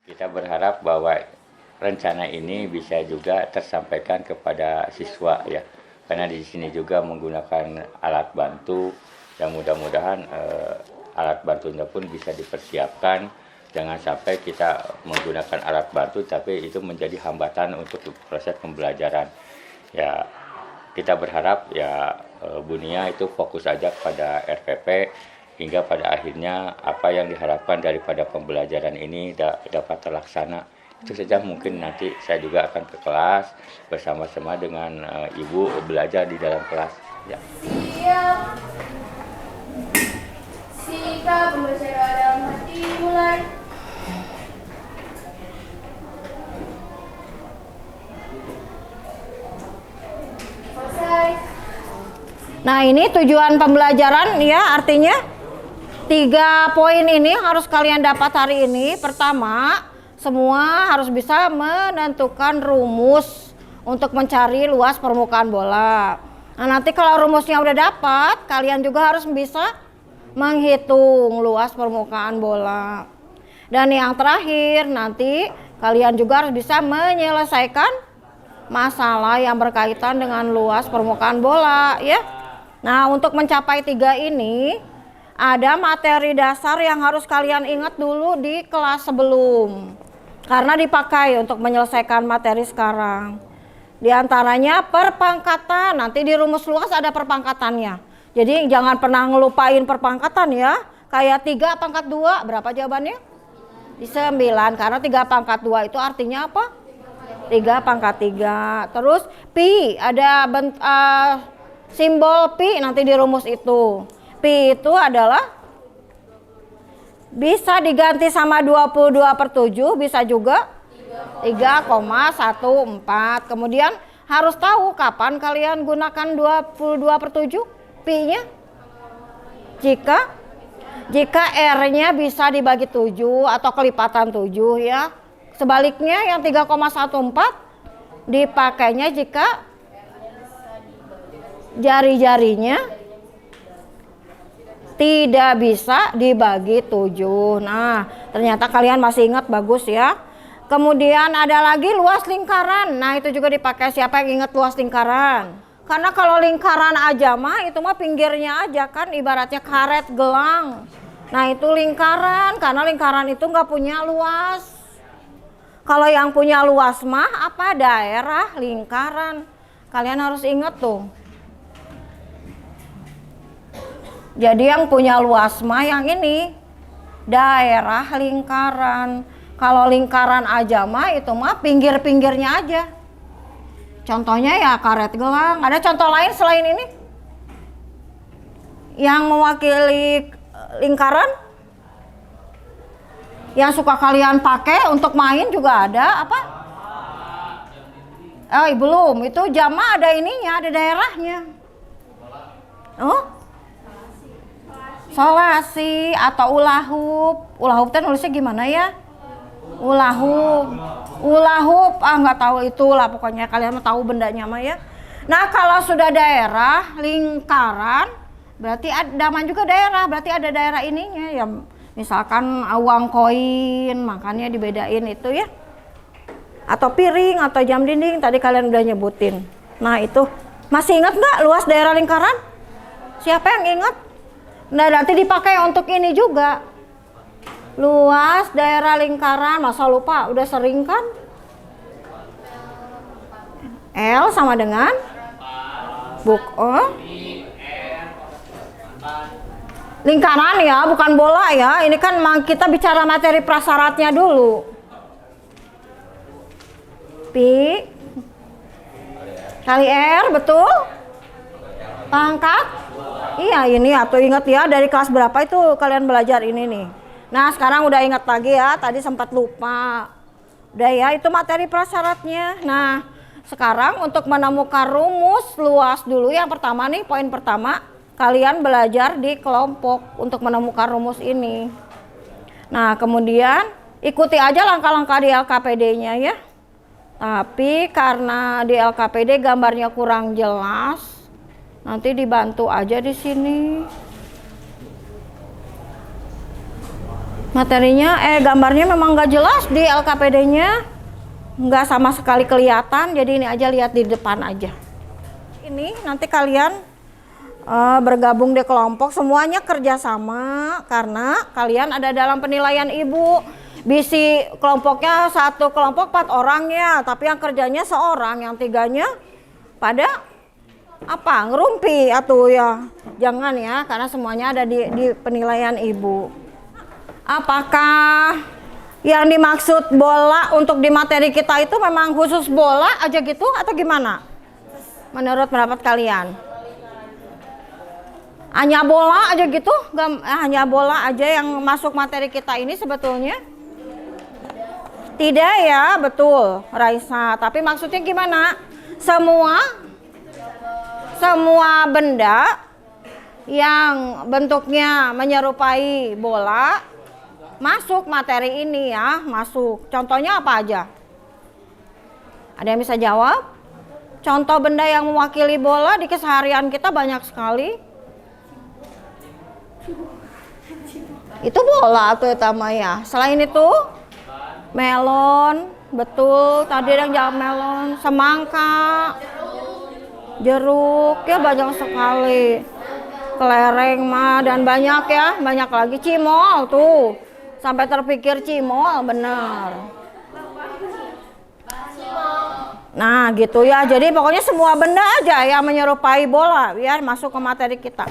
Kita berharap bahwa rencana ini bisa juga tersampaikan kepada siswa ya, karena di sini juga menggunakan alat bantu yang mudah-mudahan alat bantunya pun bisa dipersiapkan. Jangan sampai kita menggunakan alat bantu tapi itu menjadi hambatan untuk proses pembelajaran. Ya, kita berharap ya Bu Nia itu fokus saja pada RPP hingga pada akhirnya apa yang diharapkan daripada pembelajaran ini dapat terlaksana. Itu saja, mungkin nanti saya juga akan ke kelas bersama-sama dengan Ibu belajar di dalam kelas. Ya. Siap. Sikap membaca dalam hati mulai. Selesai. Nah, ini tujuan pembelajaran ya, artinya 3 poin ini harus kalian dapat hari ini. Pertama, semua harus bisa menentukan rumus untuk mencari luas permukaan bola. Nah, nanti kalau rumusnya udah dapat, kalian juga harus bisa menghitung luas permukaan bola. Dan yang terakhir, nanti kalian juga harus bisa menyelesaikan masalah yang berkaitan dengan luas permukaan bola ya. Nah, untuk mencapai 3 ini ada materi dasar yang harus kalian ingat dulu di kelas sebelum, karena dipakai untuk menyelesaikan materi sekarang. Di antaranya perpangkatan, nanti di rumus luas ada perpangkatannya. Jadi jangan pernah ngelupain perpangkatan ya. Kayak 3 pangkat 2, berapa jawabannya? Di 9, karena 3 pangkat 2 itu artinya apa? 3 pangkat 3. Terus pi, ada simbol pi nanti di rumus itu. Pi itu adalah bisa diganti sama 22/7, bisa juga 3,14. Kemudian harus tahu kapan kalian gunakan 22/7 pi-nya. Jika R-nya bisa dibagi 7 atau kelipatan 7 ya. Sebaliknya yang 3,14 dipakainya jika jari-jarinya tidak bisa dibagi 7. Nah, ternyata kalian masih ingat, bagus ya. Kemudian ada lagi luas lingkaran. Nah, itu juga dipakai. Siapa yang ingat luas lingkaran? Karena kalau lingkaran aja mah itu mah pinggirnya aja kan, ibaratnya karet gelang. Nah, itu lingkaran, karena lingkaran itu nggak punya luas. Kalau yang punya luas mah apa? Daerah lingkaran. Kalian harus ingat tuh. Jadi yang punya luas mah yang ini, daerah lingkaran. Kalau lingkaran aja mah itu mah pinggir-pinggirnya aja. Contohnya ya karet gelang. Ada contoh lain selain ini? Yang mewakili lingkaran? Yang suka kalian pakai untuk main juga ada apa? Belum. Itu jama ada ininya, ada daerahnya. Oh? Solasi atau ulahub. Ulahub itu nulisnya gimana ya? Ulahub, nggak tahu itulah, pokoknya kalian mau tahu bendanya mah ya. Nah, kalau sudah daerah lingkaran berarti ada juga daerah, berarti ada daerah ininya ya. Misalkan uang koin, makanya dibedain itu ya. Atau piring atau jam dinding, tadi kalian udah nyebutin. Nah, itu masih ingat nggak luas daerah lingkaran? Siapa yang ingat? Nah, nanti dipakai untuk ini juga. Luas daerah lingkaran, masa lupa? Udah sering kan? L sama dengan lingkaran ya, bukan bola ya. Ini kan kita bicara materi prasyaratnya dulu. Pi kali R, betul? Pangkat? Iya, ini atau ingat ya, dari kelas berapa itu kalian belajar ini nih. Nah, sekarang udah ingat lagi ya, tadi sempat lupa. Udah ya, itu materi prasyaratnya. Nah, sekarang untuk menemukan rumus luas dulu, yang pertama nih, poin pertama, kalian belajar di kelompok untuk menemukan rumus ini. Nah, kemudian ikuti aja langkah-langkah di LKPD-nya ya. Tapi karena di LKPD gambarnya kurang jelas, nanti dibantu aja di sini. Materinya, gambarnya memang nggak jelas di LKPD-nya, nggak sama sekali kelihatan. Jadi ini aja, lihat di depan aja. Ini nanti kalian bergabung di kelompok, semuanya kerjasama karena kalian ada dalam penilaian ibu. Bisi kelompoknya satu kelompok 4 orang ya, tapi yang kerjanya seorang, yang 3-nya pada apa ngerumpi atau ya jangan ya, karena semuanya ada di penilaian ibu. Apakah yang dimaksud bola untuk di materi kita itu memang khusus bola aja gitu atau gimana? Menurut pendapat kalian? Hanya bola aja gitu? Hanya bola aja yang masuk materi kita ini sebetulnya? Tidak ya, betul Raisa. Tapi maksudnya gimana? Semua benda yang bentuknya menyerupai bola masuk materi ini ya, masuk. Contohnya apa aja? Ada yang bisa jawab? Contoh benda yang mewakili bola di keseharian kita banyak sekali. Itu bola tuh utama ya. Selain itu, melon, betul. Tadi ada yang jawab melon, semangka, jeruk, ya banyak sekali. Kelereng mah dan banyak ya, banyak lagi. Cimol tuh, sampai terpikir cimol, bener. Nah gitu ya, jadi pokoknya semua benda aja yang menyerupai bola biar masuk ke materi kita.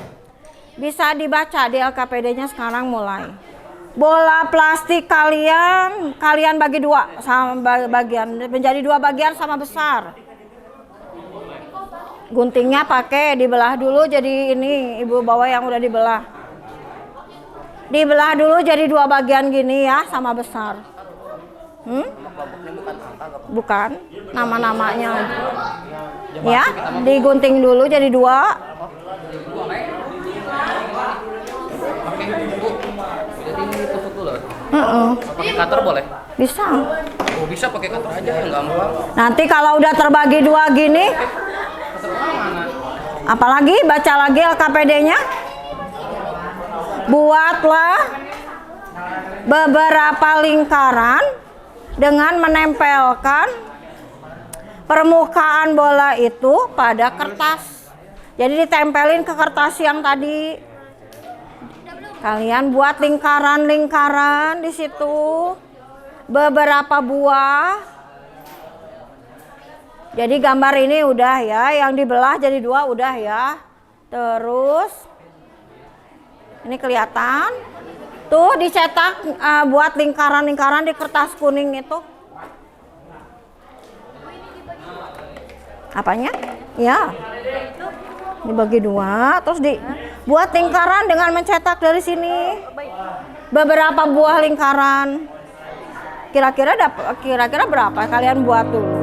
Bisa dibaca di LKPD-nya sekarang mulai. Bola plastik kalian bagi 2 sama bagian, menjadi 2 bagian sama besar. Guntingnya pakai dibelah dulu, jadi ini ibu bawa yang udah dibelah. Dibelah dulu jadi 2 bagian gini ya, sama besar. Bukan, nama-namanya. Ya, digunting dulu jadi 2. Pakai cutter boleh? Bisa. Oh, bisa pakai cutter aja yang gampang. Nanti kalau udah terbagi 2 gini, apalagi baca lagi LKPD-nya. Buatlah beberapa lingkaran dengan menempelkan permukaan bola itu pada kertas. Jadi ditempelin ke kertas yang tadi. Kalian buat lingkaran-lingkaran di situ, beberapa buah. Jadi gambar ini udah ya, yang dibelah jadi 2 udah ya. Terus ini kelihatan. Tuh dicetak buat lingkaran-lingkaran di kertas kuning itu. Apanya? Ya. Dibagi 2, terus dibuat lingkaran dengan mencetak dari sini beberapa buah lingkaran. Kira-kira berapa kalian buat dulu?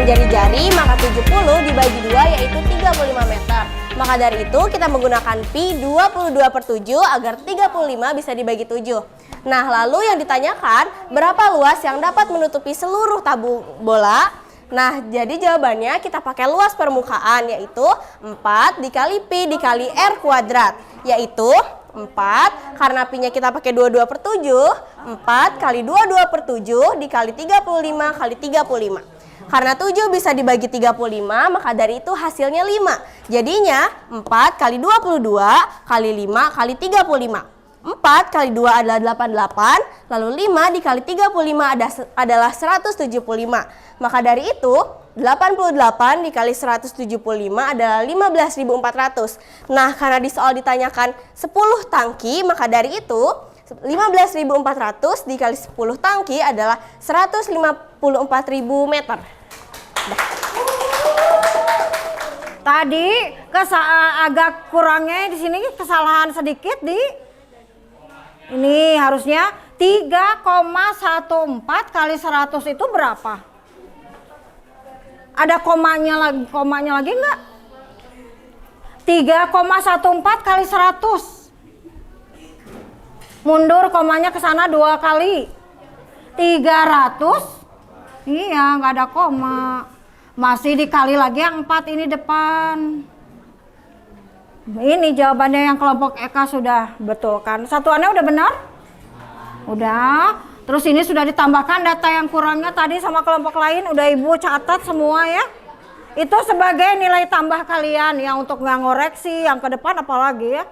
jari-jari, maka 70 dibagi 2 yaitu 35 meter. Maka dari itu kita menggunakan pi 22/7 agar 35 bisa dibagi 7. Nah, lalu yang ditanyakan, berapa luas yang dapat menutupi seluruh tabung bola? Nah, jadi jawabannya kita pakai luas permukaan, yaitu 4 dikali pi dikali r kuadrat, yaitu 4, karena pi-nya kita pakai 22/7, 4 kali 22/7 dikali 35 kali 35. Karena 7 bisa dibagi 35, maka dari itu hasilnya 5. Jadinya 4 kali 22 kali 5 kali 35. 4 kali 2 adalah 88, lalu 5 dikali 35 adalah 175. Maka dari itu 88 dikali 175 adalah 15.400. Nah, karena di soal ditanyakan 10 tangki, maka dari itu 15.400 dikali 10 tangki adalah 154.000 meter. Tadi agak kurangnya di sini kesalahan sedikit di ini, harusnya 3,14 kali 100 itu berapa? Ada komanya lagi enggak? 3,14 kali 100. Mundur komanya ke sana 2 kali. 300. Iya, enggak ada koma. Masih dikali lagi yang 4 ini depan. Ini jawabannya yang kelompok Eka sudah betul kan? Satuannya udah benar? Udah. Terus ini sudah ditambahkan data yang kurangnya tadi sama kelompok lain. Udah Ibu catat semua ya. Itu sebagai nilai tambah kalian yang untuk nggak ngoreksi. Yang ke depan apalagi ya.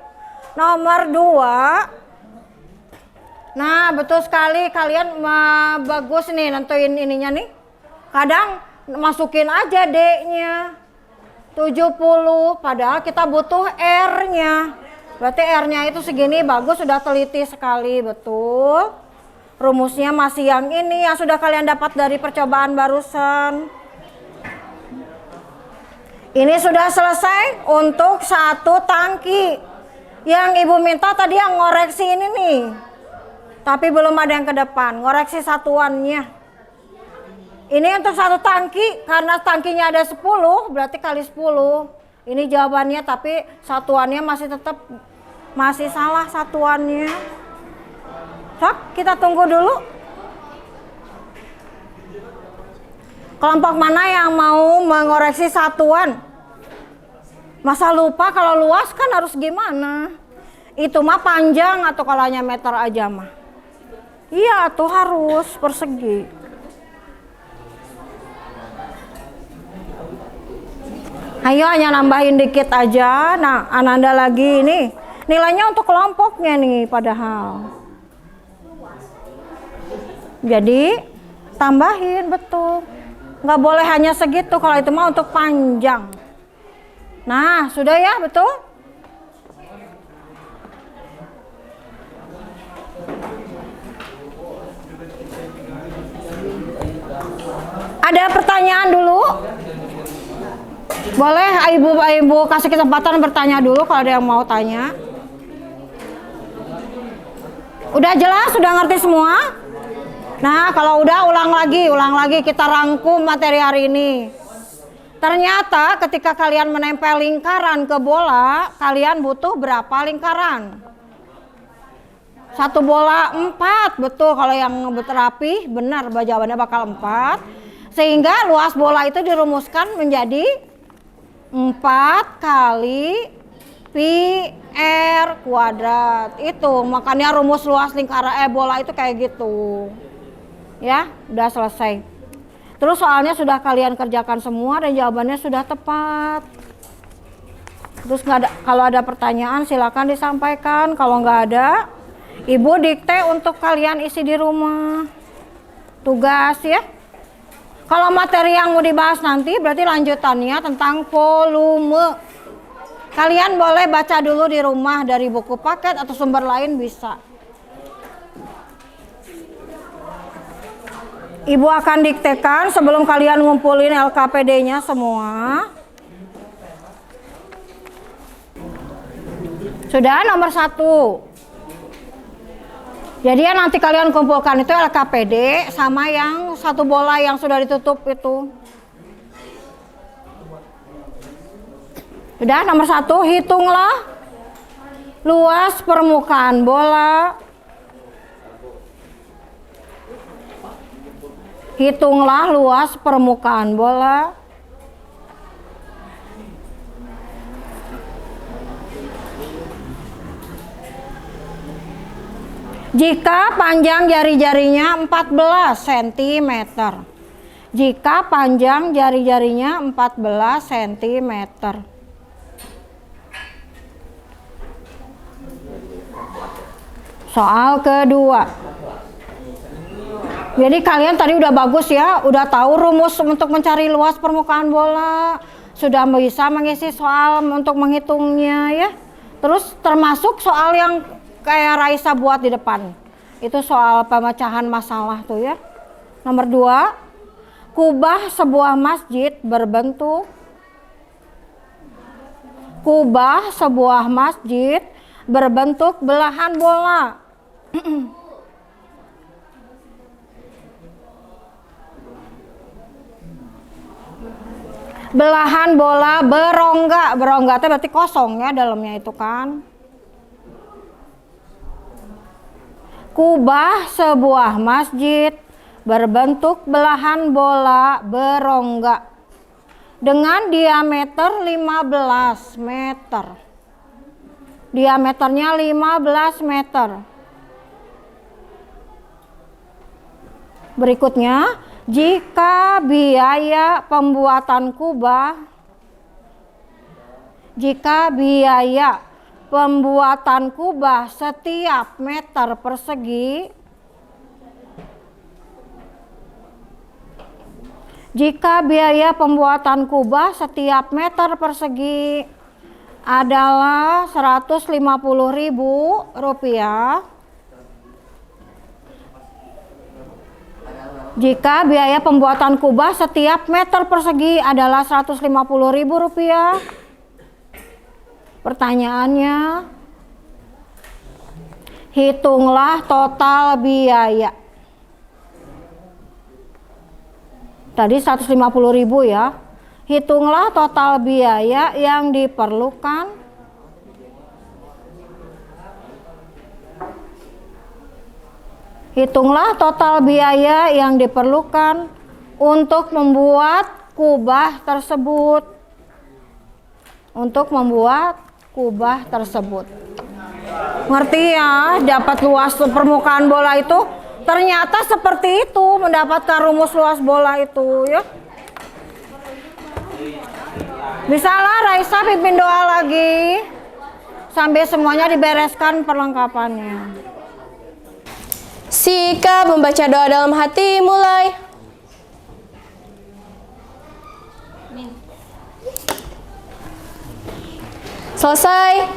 Nomor 2. Nah, betul sekali, kalian bagus nih nentuin ininya nih. Kadang masukin aja D-nya 70, padahal kita butuh R-nya. Berarti R-nya itu segini, bagus, sudah teliti sekali, betul. Rumusnya masih yang ini yang sudah kalian dapat dari percobaan barusan. Ini sudah selesai untuk 1 tangki. Yang Ibu minta tadi yang ngoreksi ini nih. Tapi belum ada yang ke depan, ngoreksi satuannya. Ini untuk 1 tangki, karena tangkinya ada 10, berarti kali 10. Ini jawabannya, tapi satuannya masih salah satuannya. Sok, kita tunggu dulu. Kelompok mana yang mau mengoreksi satuan? Masa lupa kalau luas kan harus gimana? Itu mah panjang atau kalau hanya meter aja mah. Iya, tuh harus persegi. Ayo hanya nambahin dikit aja. Nah, Ananda lagi ini. Nilainya untuk kelompoknya nih padahal. Jadi tambahin betul. Nggak boleh hanya segitu, kalau itu mah untuk panjang. Nah, sudah ya, betul? Ada pertanyaan dulu? Boleh ibu kasih kesempatan bertanya dulu kalau ada yang mau tanya. Udah jelas? Sudah ngerti semua? Nah, kalau udah ulang lagi kita rangkum materi hari ini. Ternyata ketika kalian menempel lingkaran ke bola, kalian butuh berapa lingkaran? 1 bola 4, betul. Kalau yang rapi, benar jawabannya bakal 4. Sehingga luas bola itu dirumuskan menjadi 4 kali pi r kuadrat. Itu makanya rumus luas lingkaran bola itu kayak gitu. Ya, udah selesai. Terus soalnya sudah kalian kerjakan semua dan jawabannya sudah tepat. Terus kalau ada pertanyaan silakan disampaikan. Kalau nggak ada, Ibu dikte untuk kalian isi di rumah. Tugas ya. Kalau materi yang mau dibahas nanti berarti lanjutannya tentang volume. Kalian boleh baca dulu di rumah dari buku paket atau sumber lain bisa. Ibu akan diktekan sebelum kalian ngumpulin LKPD-nya semua. Sudah nomor 1. Jadi ya nanti kalian kumpulkan itu LKPD sama yang 1 bola yang sudah ditutup itu. Udah, nomor 1, hitunglah luas permukaan bola. Hitunglah luas permukaan bola. Jika panjang jari-jarinya 14 cm. Jika panjang jari-jarinya 14 cm. Soal kedua. Jadi kalian tadi udah bagus ya, udah tahu rumus untuk mencari luas permukaan bola, sudah bisa mengisi soal untuk menghitungnya ya. Terus termasuk soal yang kayak Raisa buat di depan. Itu soal pemecahan masalah tuh ya. Nomor 2, kubah sebuah masjid berbentuk belahan bola. Belahan bola berongga. Berongga itu berarti kosong ya dalamnya itu kan. Kubah sebuah masjid berbentuk belahan bola berongga dengan diameter 15 meter. Diameternya 15 meter. Berikutnya, jika biaya pembuatan kubah setiap meter persegi adalah Rp150.000. Jika biaya pembuatan kubah setiap meter persegi adalah Rp150.000. Pertanyaannya, hitunglah total biaya. Tadi 150.000 ya. Hitunglah total biaya yang diperlukan untuk membuat kubah tersebut. Ngerti ya, dapat luas permukaan bola itu ternyata seperti itu, mendapatkan rumus luas bola itu ya. Bisalah Raisa pimpin doa lagi sampai semuanya dibereskan perlengkapannya. Sikap membaca doa dalam hati mulai. Selesai.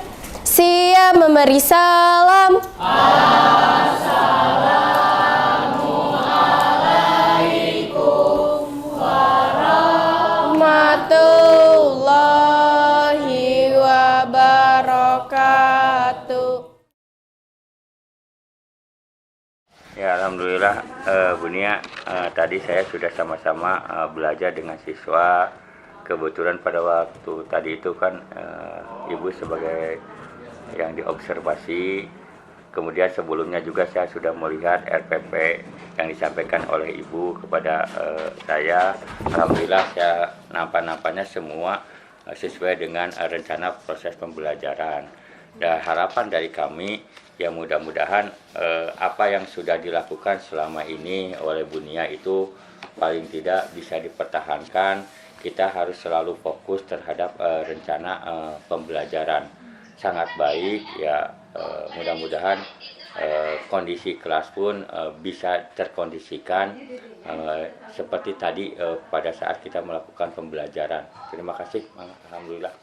Siap memberi salam. Assalamualaikum warahmatullahi wabarakatuh. Ya, alhamdulillah Bu Nia, tadi saya sudah sama-sama belajar dengan siswa. Kebetulan pada waktu tadi itu kan Ibu sebagai yang diobservasi, kemudian sebelumnya juga saya sudah melihat RPP yang disampaikan oleh Ibu kepada saya. Alhamdulillah saya nampak-nampaknya semua sesuai dengan rencana proses pembelajaran. Dan harapan dari kami ya mudah-mudahan apa yang sudah dilakukan selama ini oleh Bu Nia itu paling tidak bisa dipertahankan. Kita harus selalu fokus terhadap rencana pembelajaran. Sangat baik ya, mudah-mudahan kondisi kelas pun bisa terkondisikan seperti tadi pada saat kita melakukan pembelajaran. Terima kasih, alhamdulillah.